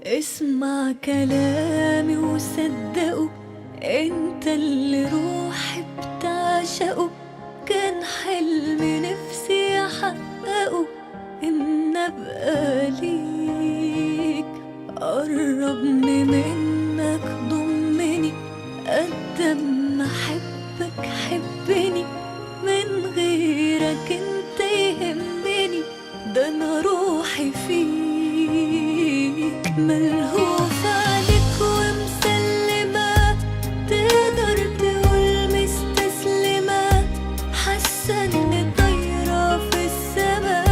اسمع كلامي وصدقه، انت اللي روحي بتعشقه. كان حلم نفسي احققه، ان ابقى ليك. قربني منك ضمني، قد ما احبك حبني. من غيرك انت يهمني، ده انا روحي فيك. ملهوفة عليك ومسلمة، تقدر تقول مستسلمة. حاسة اني طايرة في السما،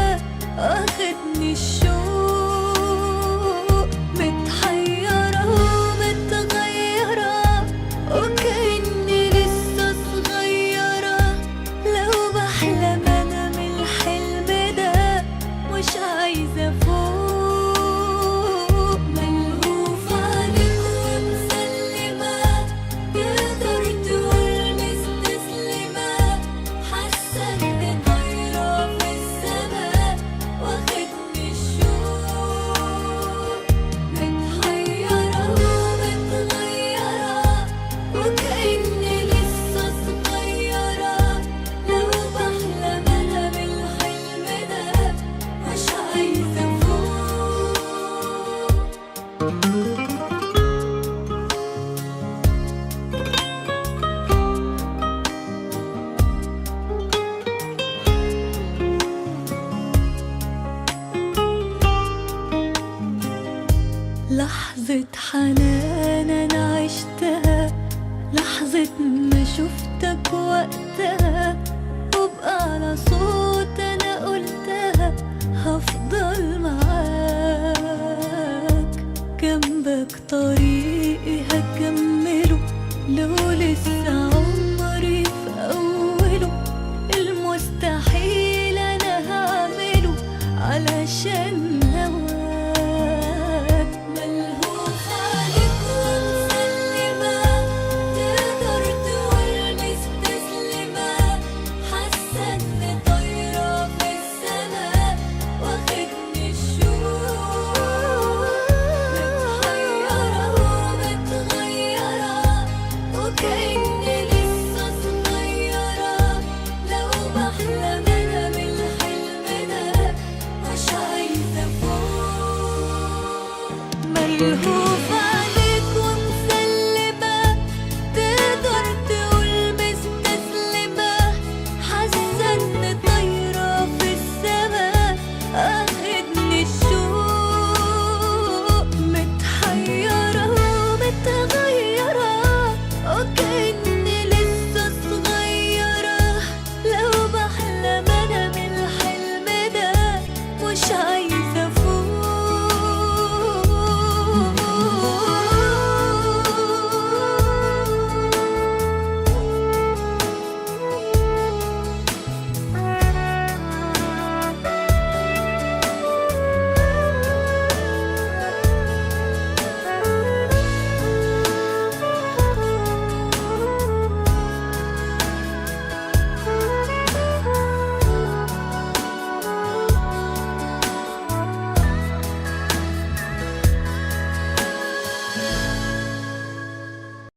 واخدني الشوق. متحيرة ومتغيرة، وكأني لسه صغيرة. لو بحلم انا من الحلم ده، مش عايزة فوق. ملهوفة عليك ومسلمة، تقدر تقول مستسلمة. حاسة اني طايرة في السما، واخدني الشوق. متحيرة ومتغيرة، وكأني لسه صغيرة. لو بحلم انا بالحلم ده، مش عايزة فوق. لحظة حنان أنا عشتها، لحظة ما شفتك وقتها. وبقى على صوت أنا قلتها، هفضل معاك. جنبك طريقي هكمله، لو لسه